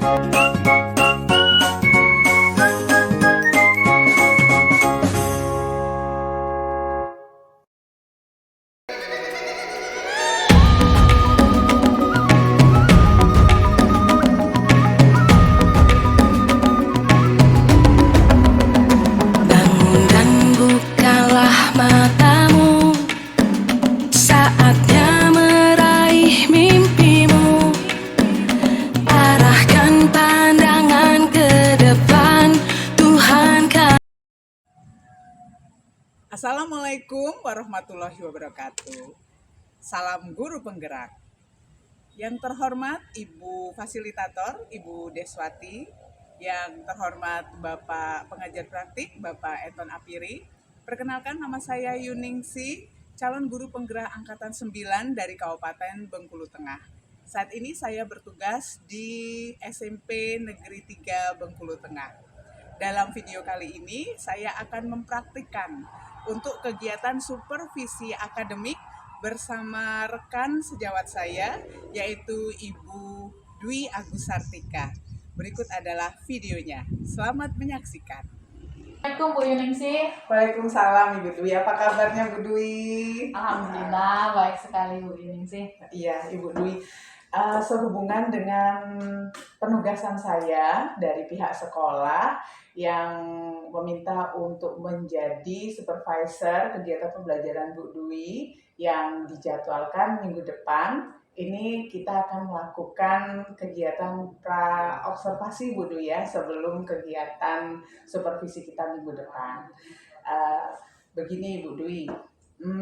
Bangun dan bukalah matamu, saatnya meraih mimpimu. Arahkan pandangan ke depan, Tuhan kan. Assalamualaikum warahmatullahi wabarakatuh. Salam guru penggerak. Yang terhormat Ibu Fasilitator, Ibu Deswati. Yang terhormat Bapak Pengajar Praktik, Bapak Eton Apiri. Perkenalkan, nama saya Yuningsi, calon guru penggerak Angkatan 9 dari Kabupaten Bengkulu Tengah. Saat ini saya bertugas di SMP Negeri 3 Bengkulu Tengah. Dalam video kali ini, saya akan mempraktikkan untuk kegiatan supervisi akademik bersama rekan sejawat saya, yaitu Ibu Dwi Agusartika. Berikut adalah videonya. Selamat menyaksikan. Assalamualaikum Bu Yuningsi. Waalaikumsalam Ibu Dwi. Apa kabarnya Bu Dwi? Alhamdulillah baik sekali Bu Yuningsi. Iya Ibu Dwi. Sehubungan dengan penugasan saya dari pihak sekolah yang meminta untuk menjadi supervisor kegiatan pembelajaran Bu Dwi yang dijadwalkan minggu depan. Ini kita akan melakukan kegiatan pra-observasi Bu Dwi ya, sebelum kegiatan supervisi kita minggu depan. Begini Bu Dwi,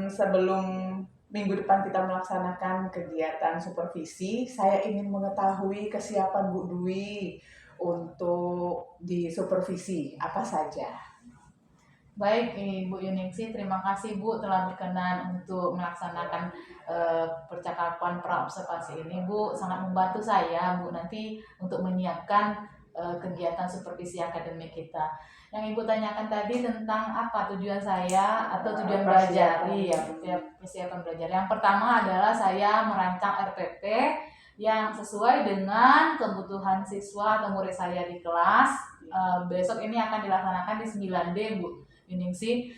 sebelum minggu depan kita melaksanakan kegiatan supervisi, saya ingin mengetahui kesiapan Bu Dwi untuk di supervisi apa saja. Baik Ibu Yuningsi, terima kasih Bu telah berkenan untuk melaksanakan percakapan pra-observasi ini. Bu sangat membantu saya Bu nanti untuk menyiapkan kegiatan supervisi akademik kita. Yang Ibu tanyakan tadi tentang apa tujuan saya atau tujuan belajar, ya persiapan belajar. Yang pertama adalah saya merancang RPP yang sesuai dengan kebutuhan siswa atau murid saya di kelas. Besok ini akan dilaksanakan di 9D Bu Yuningsi,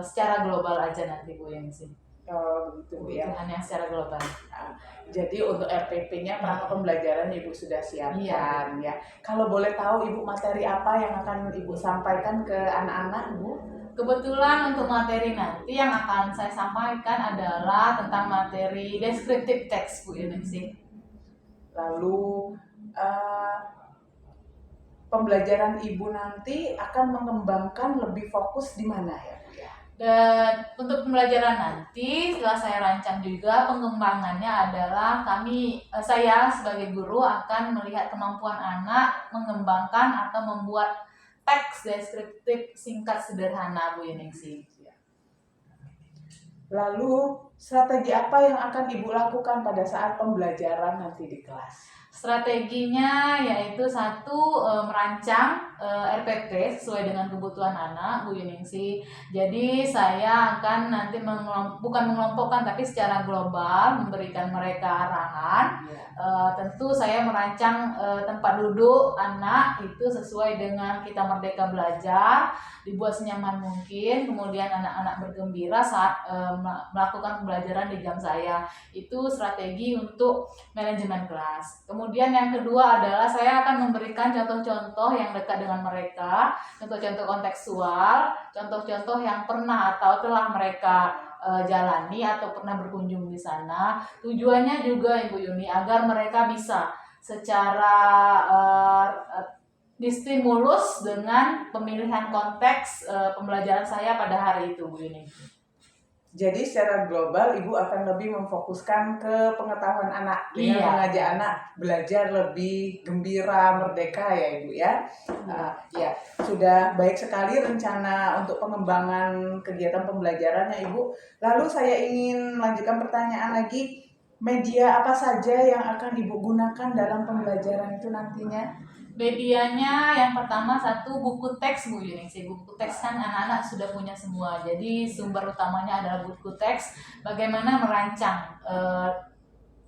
secara global aja nanti Bu Yuningsi. Begitu Bu ya. Kebutuhan yang secara global. Jadi untuk RPP-nya perangkat pembelajaran Ibu sudah siapkan ya. Kalau boleh tahu Ibu materi apa yang akan Ibu sampaikan ke anak-anak Bu? Kebetulan untuk materi nanti yang akan saya sampaikan adalah tentang materi descriptive text Bu Yuningsi. Lalu pembelajaran Ibu nanti akan mengembangkan lebih fokus di mana ya Bu ya? Dan untuk pembelajaran nanti setelah saya rancang juga pengembangannya adalah saya sebagai guru akan melihat kemampuan anak mengembangkan atau membuat teks deskriptif singkat sederhana Bu Yuningsi. Lalu strategi apa yang akan Ibu lakukan pada saat pembelajaran nanti di kelas? Strateginya yaitu satu, merancang RPP sesuai dengan kebutuhan anak Bu Yuningsi. Jadi saya akan nanti bukan mengelompokkan tapi secara global memberikan mereka arahan. Tentu saya merancang tempat duduk anak itu sesuai dengan Kita Merdeka Belajar, dibuat senyaman mungkin, kemudian anak-anak bergembira saat melakukan pembelajaran di jam saya. Itu strategi untuk manajemen kelas. Kemudian yang kedua adalah saya akan memberikan contoh-contoh yang dekat dengan mereka, contoh-contoh kontekstual, contoh-contoh yang pernah atau telah mereka jalani atau pernah berkunjung di sana. Tujuannya juga Ibu Yuni agar mereka bisa secara distimulus dengan pemilihan konteks pembelajaran saya pada hari itu Bu Yuni. Jadi secara global Ibu akan lebih memfokuskan ke pengetahuan anak dengan mengajak anak belajar lebih gembira, merdeka ya Ibu ya. Ya, sudah baik sekali rencana untuk pengembangan kegiatan pembelajarannya Ibu. Lalu saya ingin melanjutkan pertanyaan lagi, media apa saja yang akan Ibu gunakan dalam pembelajaran itu nantinya? Medianya yang pertama satu buku teks Bu Yuningsi. Buku teks kan anak-anak sudah punya semua. Jadi sumber utamanya adalah buku teks. Bagaimana merancang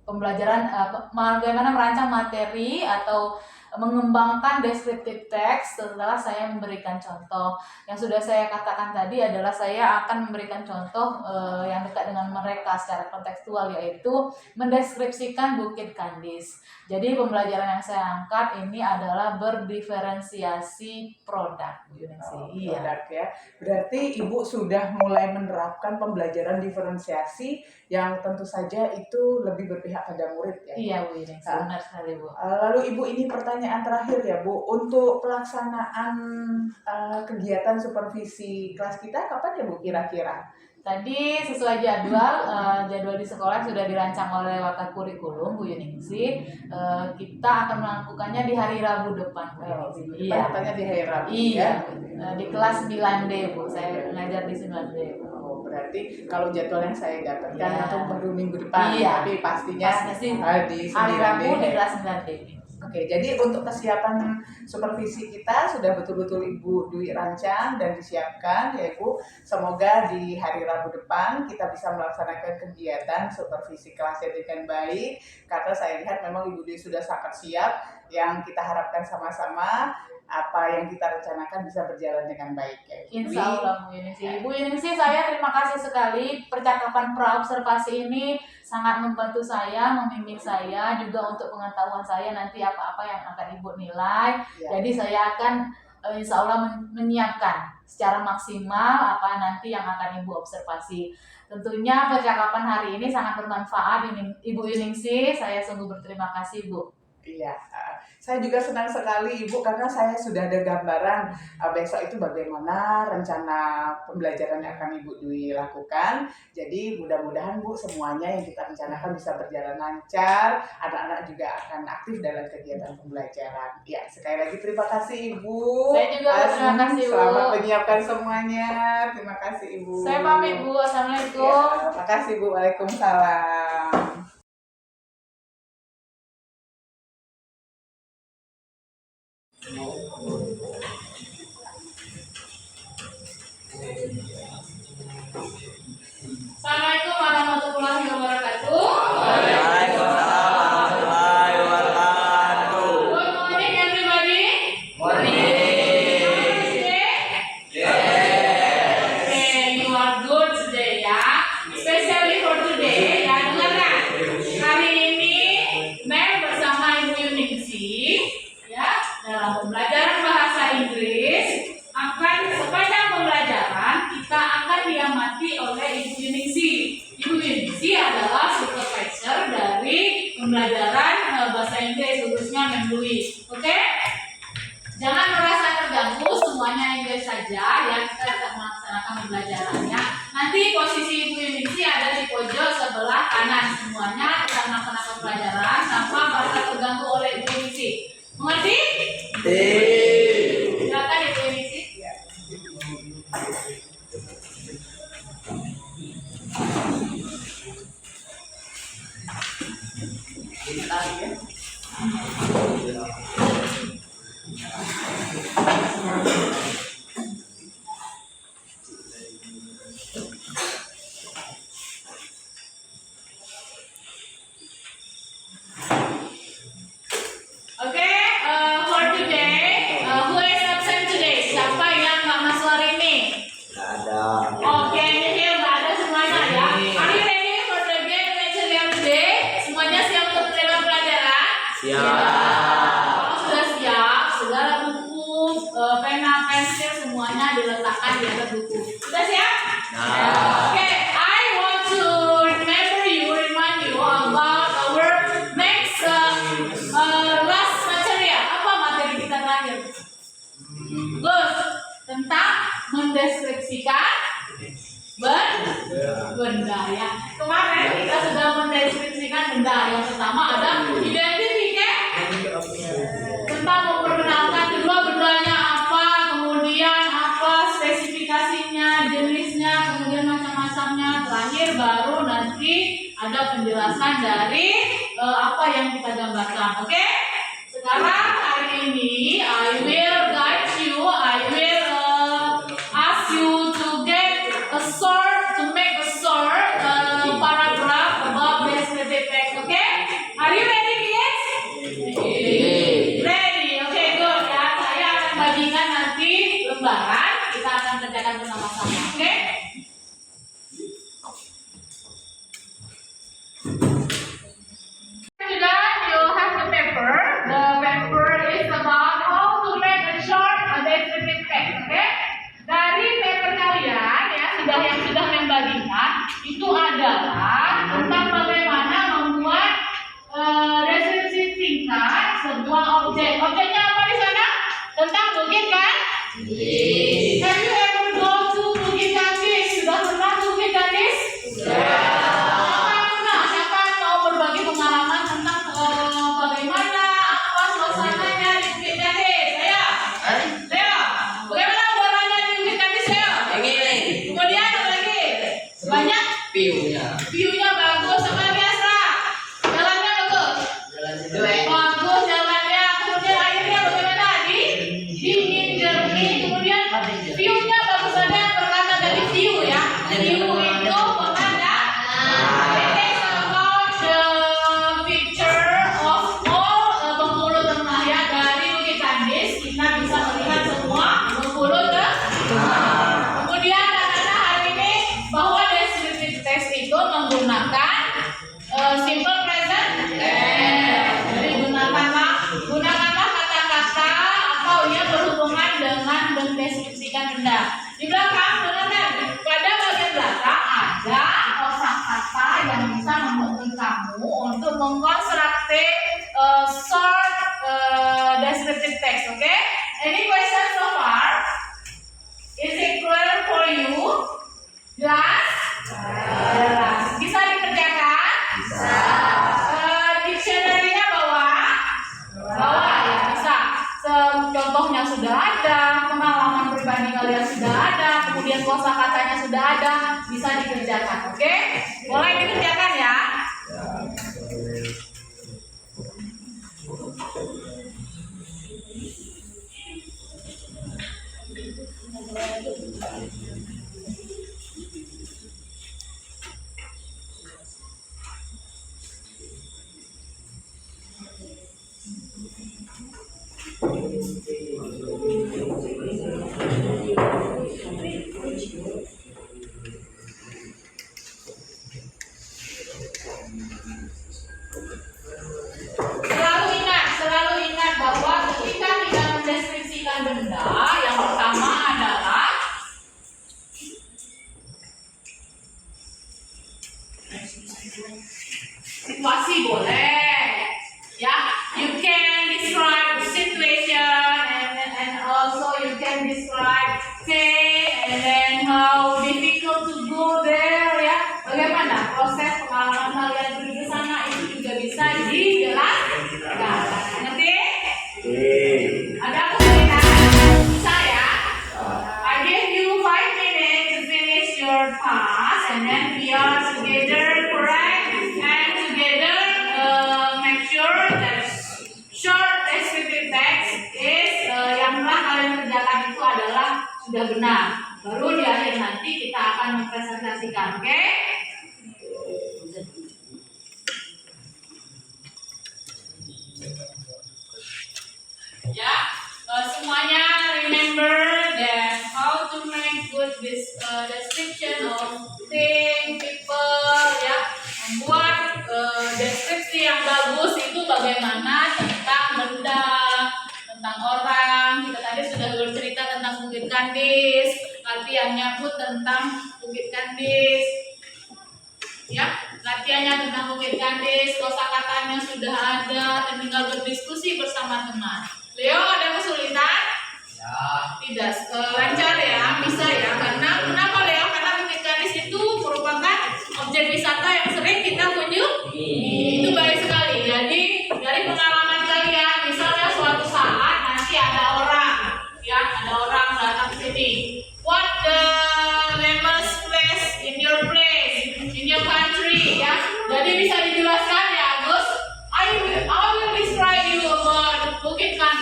pembelajaran, bagaimana merancang materi atau mengembangkan descriptive text setelah saya memberikan contoh. Yang sudah saya katakan tadi adalah saya akan memberikan contoh yang dekat dengan mereka secara kontekstual, yaitu mendeskripsikan Bukit Kandis. Jadi pembelajaran yang saya angkat ini adalah berdiferensiasi produk. Iya. Produk ya. Berarti Ibu sudah mulai menerapkan pembelajaran diferensiasi yang tentu saja itu lebih berpihak pada murid ya. Iya Bu Yunisi, benar sekali Bu. Lalu Ibu, ini pertanyaan terakhir ya Bu, untuk pelaksanaan kegiatan supervisi kelas kita kapan ya Bu kira-kira? Tadi sesuai jadwal di sekolah sudah dirancang oleh Wakat Kurikulum Bu Yuningsi. Kita akan melakukannya di hari Rabu depan Bu Yuningsi. Iya. Katanya di hari Rabu Iya. ya. Di kelas 9D Bu. Saya ngajar di 9D. Oh, berarti kalau jadwal yang saya dapatkan Iya. itu baru minggu depan, Iya. tapi pastinya Pasti di hari 9D Rabu di ya. kelas 9D. Oke, jadi untuk kesiapan supervisi kita sudah betul-betul Ibu Dwi rancang dan disiapkan ya Ibu. Semoga di hari Rabu depan kita bisa melaksanakan kegiatan supervisi kelasnya dengan baik, karena saya lihat memang Ibu Dwi sudah sangat siap. Yang kita harapkan sama-sama apa yang kita rencanakan bisa berjalan dengan baik ya. Insya Allah Bu Yunisi. Bu Yunisi, saya terima kasih sekali. Percakapan praobservasi ini sangat membantu saya, membimbing saya juga untuk pengetahuan saya nanti apa-apa yang akan Ibu nilai. Ya. Jadi saya akan insya Allah menyiapkan secara maksimal apa nanti yang akan Ibu observasi. Tentunya percakapan hari ini sangat bermanfaat Ibu Yuningsi. Saya sungguh berterima kasih Bu. Iya, saya juga senang sekali Ibu karena saya sudah ada gambaran besok itu bagaimana rencana pembelajaran yang akan Ibu Dwi lakukan. Jadi mudah-mudahan Bu semuanya yang kita rencanakan bisa berjalan lancar, anak-anak juga akan aktif dalam kegiatan pembelajaran. Ya, sekali lagi terima kasih Ibu. Saya juga terima kasih Bu. Selamat menyiapkan semuanya. Terima kasih Ibu. Saya pamit Bu. Assalamualaikum. Ya, terima kasih Bu. Waalaikumsalam. Assalamualaikum warahmatullahi wabarakatuh. Waalaikumsalam warahmatullahi wabarakatuh. Good morning everybody. Morning. Okay, you are good today ya. Especially for today. Ya, dengarkan. Hari ini Mem bersama Ibu Yuningsi ya dalam pembelajaran bahasa Inggris akan sepanjang pembelajaran kita akan diamati oleh Ibu Yuningsi. Ibu Yuningsi adalah supervisor dari pembelajaran bahasa Inggris khususnya Mem Dwi. Oke? Jangan merasa terganggu, semuanya Inggris saja ya, kita tetap melaksanakan pembelajarannya. Nanti posisi Ibu Yuningsi ada di pojok sebelah kanan, semuanya kita melaksanakan pembelajaran tanpa merasa terganggu oleh Ibu Yuningsi. Mengerti? Silakan Ibu Yuningsi. Oke, for today, who is absent today? Siapa yang nggak masuk hari ini? Ada. Oke, ini nggak ada semuanya ya. Are you ready for the game lecture today? Semuanya siap untuk menerima pelajaran? Siap. Kalau sudah siap, segala buku, pena, pensil semuanya diletakkan di atas buku. Sudah siap? Oke, I want to remind you about our next last material. Apa materi kita terakhir? Good. Tentang mendeskripsikan benda ya. Kemarin kita sudah mendeskripsikan benda. Yang pertama ada identifikasi, tentang memperkenalkan kedua bendanya apa, kemudian apa spesifikasinya, jenisnya, kemudian macam-macamnya. Terakhir baru nanti ada penjelasan dari apa yang kita gambarkan. Oke? Sekarang hari ini I will guide you, I will ask you to get a short, to make a short paragraph about descriptive text. Okay? Are you ready, kids? Ready. objek. Objeknya apa di sana? Tentang bukit kan? Have you ever go to Bukit Kandis? Sudah pernah ke Bukit Kandis? Siapa yang mau berbagi pengalaman tentang bagaimana apa suasananya di Bukit Kandis? Ayo, Leo, bagaimana udaranya di Bukit Kandis, Leo? Kemudian apa lagi? Banyak view-nya bagus. Sama biasa. Jalannya bagus. Bagus jalannya. Kemudian airnya bagaimana? Dingin, jernih. Kemudian view-nya bagus. Ada yang berkata dari view ya. View itu pemandangan. It is about the picture of all Bengkulu Tengah ya. Dari Bukit Kandis kita bisa melihat semua Bengkulu Tengah. Kemudian anak-anak hari ini bahwa descriptive text itu menggunakan simple present tense. Jadi gunakanlah kata-kata atau yang berhubungan dengan mendeskripsikan benda. Di belakang dengarkan, pada bagian belakang ada kosakata yang bisa membantu kamu untuk mengkonstruksi short descriptive text. Okay? Any question so far? Is it clear for you? Jelas? Jelas. Bisa dikerjakan? Bisa. Dictionary-nya bawa? Bawa ya, bisa. Contohnya sudah ada, pengalaman pribadi kalian sudah ada, kemudian kosakatanya sudah ada, bisa dikerjakan. Oke? Mulai dikerjakan ya. Selalu ingat bahwa ketika kita mendeskripsikan benda, yang pertama adalah situasi boleh, ya. You can describe the situation and also you can describe and then how difficult to go there, ya. Bagaimana proses pengalaman kalian pergi ke sana itu juga bisa dijelaskan. Ngerti? Ada kesulitan? Bisa ya? I give you 5 minutes to finish your task and then we are together, correct? And together make sure that short descriptive text is yang telah kalian kerjakan itu adalah sudah benar. Baru di akhir nanti kita akan mempresentasikan, oke? Ya, semuanya remember that how to make good this description of thing, people, ya. Membuat deskripsi yang bagus itu bagaimana tentang benda, tentang orang. Kita tadi sudah bercerita tentang Bukit Kandis, latihannya pun tentang Bukit Kandis. Ya, latihannya tentang Bukit Kandis, kosakatanya sudah ada, dan tinggal berdiskusi bersama teman. Leo, ada kesulitan? Ya. Tidak, lancar ya, bisa ya. Karena kenapa Leo? Karena Bukit Kandis itu merupakan objek wisata yang sering kita kunjungi. Itu baik sekali. Jadi dari pengalaman kalian, misalnya suatu saat nanti ada orang, ya, ada orang datang ke sini. What the famous place in your country, ya. Jadi bisa dijelaskan ya, Agus. I will describe you about Bukit Kandis.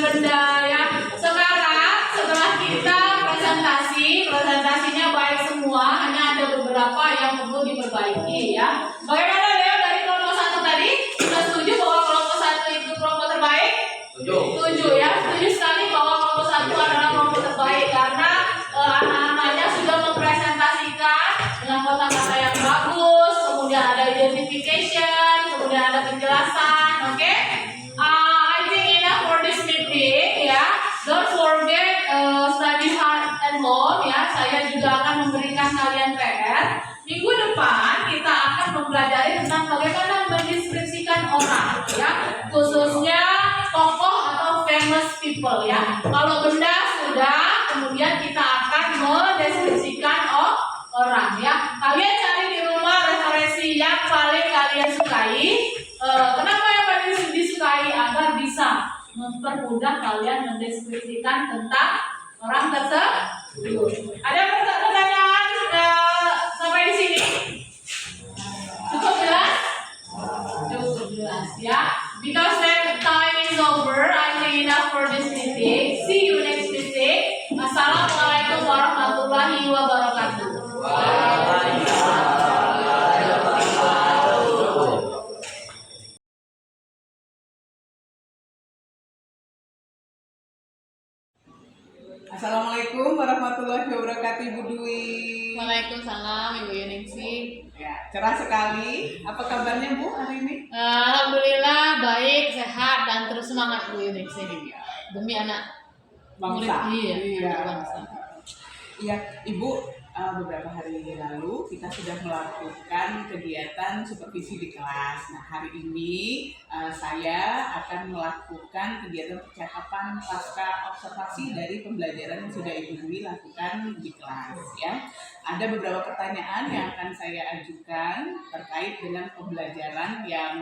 benda ya. Sekarang setelah kita presentasinya baik semua, hanya ada beberapa yang perlu diperbaiki ya. Bagaimana Leo dari kelompok 1 tadi? Sudah setuju bahwa kelompok 1 itu kelompok terbaik? Setuju ya, setuju sekali bahwa kelompok 1 adalah kelompok terbaik karena anak-anaknya sudah mempresentasikan dengan kata-kata yang bagus, kemudian ada identification, kemudian ada penjelasan, oke? I think enough for this meeting ya. Don't forget study hard at home ya. Saya juga akan memberikan kalian PR. Minggu depan kita akan mempelajari tentang bagaimana mendeskripsikan orang ya, khususnya tokoh atau famous people ya. Kalau benda sudah, kemudian kita akan mendeskripsikan orang ya. Kalian cari di rumah referensi yang paling kalian sukai. Kenapa yang paling disukai? Agar bisa mempermudah kalian mendeskripsikan tentang orang tersebut. Ada pertanyaan sampai di sini? Cukup jelas? Cukup jelas ya. Because when time is over, I think enough for this meeting. See you next meeting. Assalamualaikum warahmatullahi wabarakatuh. Assalamualaikum warahmatullahi wabarakatuh, Ibu Dwi. Waalaikumsalam Ibu Yuningsi. Ya, cerah sekali. Apa kabarnya Bu hari ini? Alhamdulillah baik, sehat dan terus semangat Bu Yuningsi. Demi anak murid Bangsa. iya, Iya. anak bangsa. Iya, Ibu, beberapa hari lalu kita sudah melakukan kegiatan supervisi di kelas. Nah, hari ini saya akan melakukan kegiatan percakapan pasca observasi dari pembelajaran yang sudah Ibu Dwi lakukan di kelas. Ya, ada beberapa pertanyaan yang akan saya ajukan terkait dengan pembelajaran yang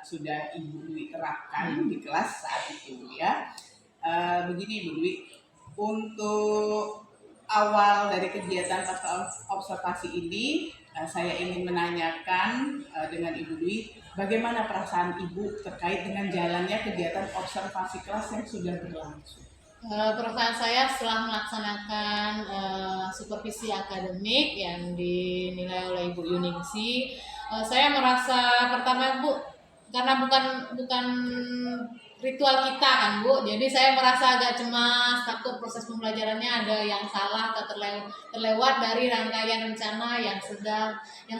sudah Ibu Dwi terapkan di kelas saat itu. Ya, begini Ibu Dwi, untuk awal dari kegiatan pasca observasi ini, saya ingin menanyakan dengan Ibu Dwi, bagaimana perasaan Ibu terkait dengan jalannya kegiatan observasi kelas yang sudah berlangsung? Perasaan saya setelah melaksanakan supervisi akademik yang dinilai oleh Ibu Yuningsi, saya merasa pertama Bu, karena bukan ritual kita kan Bu, jadi saya merasa agak cemas, takut proses pembelajarannya ada yang salah atau terlewat dari rangkaian rencana yang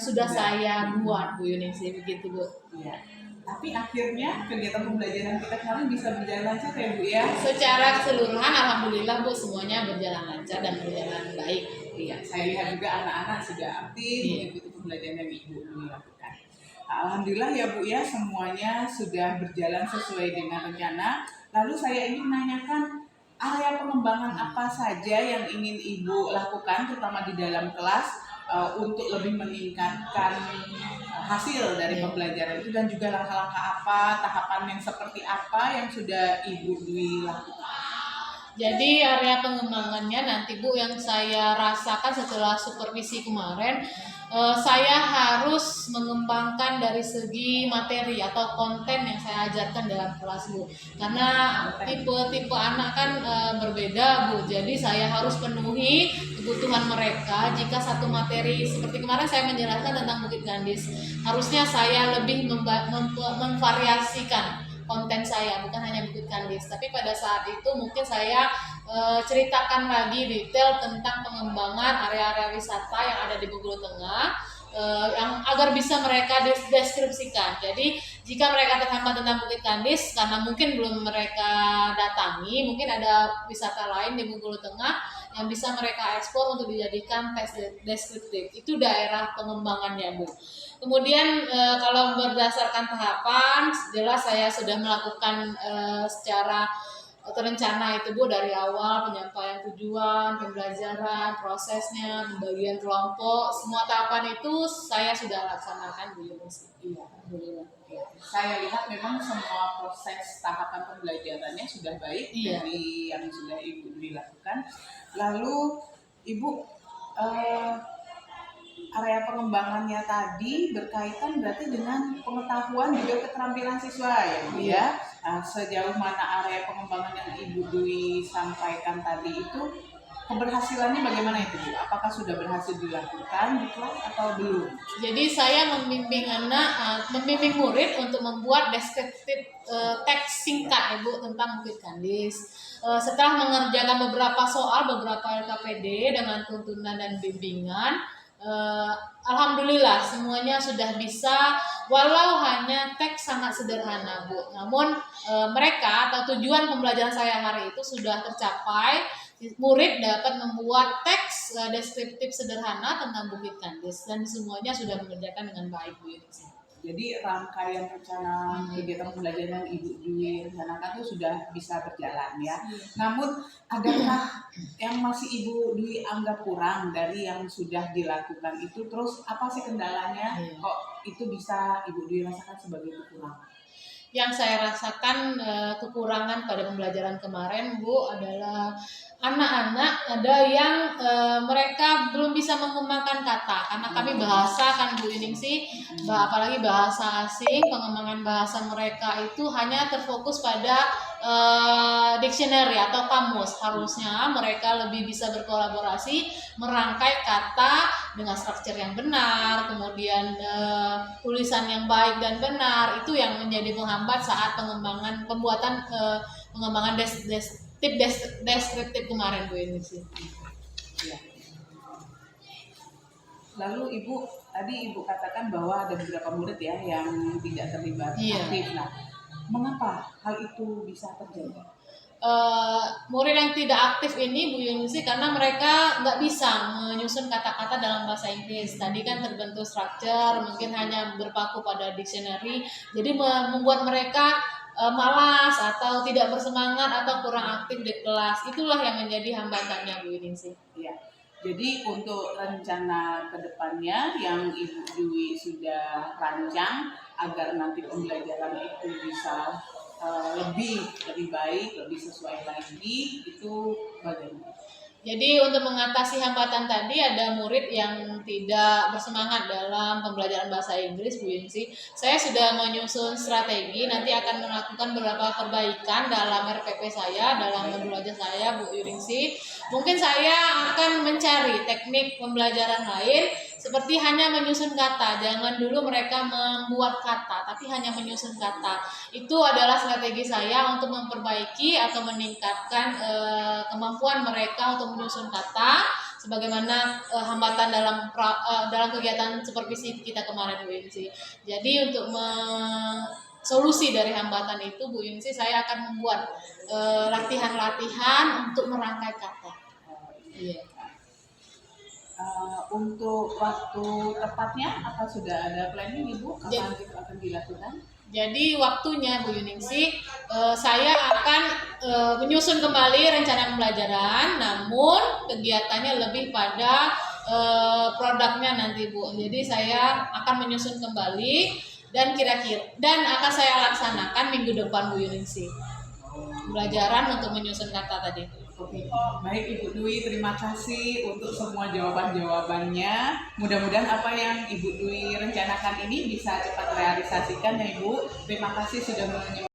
sudah saya buat Bu Yuningsi, begitu Bu. Ya. Tapi akhirnya kegiatan pembelajaran kita kemarin bisa berjalan lancar ya Bu ya? Secara keseluruhan alhamdulillah Bu, semuanya berjalan lancar dan berjalan baik. Iya, saya lihat juga anak-anak sudah aktif mengikuti pembelajaran yang Ibu Dwi lakukan. Alhamdulillah ya Bu ya, semuanya sudah berjalan sesuai dengan rencana. Lalu saya ingin menanyakan area pengembangan apa saja yang ingin Ibu lakukan, terutama di dalam kelas, untuk lebih meningkatkan hasil dari pembelajaran itu, dan juga langkah-langkah apa, tahapan yang seperti apa yang sudah Ibu Dwi lakukan. Jadi area pengembangannya nanti Bu, yang saya rasakan setelah supervisi kemarin, saya harus mengembangkan dari segi materi atau konten yang saya ajarkan dalam kelas Bu. Karena tipe-tipe anak kan berbeda Bu, jadi saya harus penuhi kebutuhan mereka. Jika satu materi seperti kemarin saya menjelaskan tentang Bukit Gandis, harusnya saya lebih memvariasikan konten saya, bukan hanya Bukit Gandis, tapi pada saat itu mungkin saya ceritakan lagi detail tentang pengembangan area-area wisata yang ada di Bengkulu Tengah, yang agar bisa mereka deskripsikan. Jadi jika mereka terhambat tentang Bukit Gandis karena mungkin belum mereka datangi, mungkin ada wisata lain di Bengkulu Tengah yang bisa mereka ekspor untuk dijadikan teks deskriptif. Itu daerah pengembangannya Bu. Kemudian kalau berdasarkan tahapan, jelas saya sudah melakukan secara terencana itu Bu, dari awal penyampaian tujuan, pembelajaran, prosesnya, pembagian kelompok, semua tahapan itu saya sudah laksanakan Bu Yunus. Iya, alhamdulillah. Ya, saya lihat memang semua proses tahapan pembelajarannya sudah baik dari yang sudah Ibu Dwi lakukan. Lalu Ibu, area pengembangannya tadi berkaitan berarti dengan pengetahuan juga keterampilan siswa ya Bu ya. Sejauh mana area pengembangan yang Ibu Dwi sampaikan tadi itu keberhasilannya bagaimana itu Bu? Apakah sudah berhasil dilakukan di kelas atau belum? Jadi saya membimbing membimbing murid untuk membuat deskriptif teks singkat Ibu tentang Bukit Kandis. Setelah mengerjakan beberapa soal, beberapa LKPD dengan tuntunan dan bimbingan, alhamdulillah semuanya sudah bisa, walau hanya teks sangat sederhana Bu. Namun mereka atau tujuan pembelajaran saya hari itu sudah tercapai. Murid dapat membuat teks deskriptif sederhana tentang Bukit Kandis dan semuanya sudah mengerjakan dengan baik Bu Yunisi. Jadi rangkaian rencana kegiatan pembelajaran yang Ibu Dwi rencanakan itu sudah bisa berjalan ya. Namun adakah yang masih Ibu Dwi anggap kurang dari yang sudah dilakukan itu? Terus apa sih kendalanya? Kok itu bisa Ibu Dwi rasakan sebagai kekurangan? Yang saya rasakan kekurangan pada pembelajaran kemarin Bu adalah anak-anak ada yang mereka belum bisa mengembangkan kata karena kami bahasa kan Bu Yuningsi, apalagi bahasa asing, pengembangan bahasa mereka itu hanya terfokus pada dictionary atau kamus. Harusnya mereka lebih bisa berkolaborasi, merangkai kata dengan struktur yang benar, kemudian tulisan yang baik dan benar. Itu yang menjadi penghambat saat pembuatan pengembangan deskriptif kemarin Bu ini sih. Ya. Lalu tadi Ibu katakan bahwa ada beberapa murid ya yang tidak terlibat aktif. Nah, mengapa hal itu bisa terjadi? Murid yang tidak aktif ini Bu Yunisi karena mereka nggak bisa menyusun kata-kata dalam bahasa Inggris. Tadi kan terbentuk struktur, mungkin hanya berpaku pada dictionary, jadi membuat mereka malas atau tidak bersemangat atau kurang aktif di kelas. Itulah yang menjadi hambatannya Bu Yunisi. Ya. Jadi untuk rencana kedepannya yang Ibu Dwi sudah rancang agar nanti pembelajaran itu bisa lebih baik, lebih sesuai lagi, itu bagaimana? Jadi untuk mengatasi hambatan tadi ada murid yang tidak bersemangat dalam pembelajaran bahasa Inggris Bu Yunsi. Saya sudah menyusun strategi, nanti akan melakukan beberapa perbaikan dalam RPP saya, dalam modul ajar saya Bu Yunsi. Mungkin saya akan mencari teknik pembelajaran lain seperti hanya menyusun kata. Jangan dulu mereka membuat kata, tapi hanya menyusun kata. Itu adalah strategi saya untuk memperbaiki atau meningkatkan kemampuan mereka untuk menyusun kata, sebagaimana hambatan dalam kegiatan supervisi kita kemarin Bu Yunsi. Jadi untuk solusi dari hambatan itu Bu Yunsi, saya akan membuat latihan-latihan untuk merangkai kata. Iya. Untuk waktu tepatnya apa sudah ada planning Ibu kapan itu akan dilakukan? Jadi waktunya Bu Yuningsi, saya akan menyusun kembali rencana pembelajaran, namun kegiatannya lebih pada produknya nanti Bu. Jadi saya akan menyusun kembali dan akan saya laksanakan minggu depan Bu Yuningsi. Pembelajaran untuk menyusun kata tadi. Oke, baik Ibu Dwi, terima kasih untuk semua jawaban-jawabannya. Mudah-mudahan apa yang Ibu Dwi rencanakan ini bisa cepat realisasikan ya Ibu. Terima kasih sudah menyimak.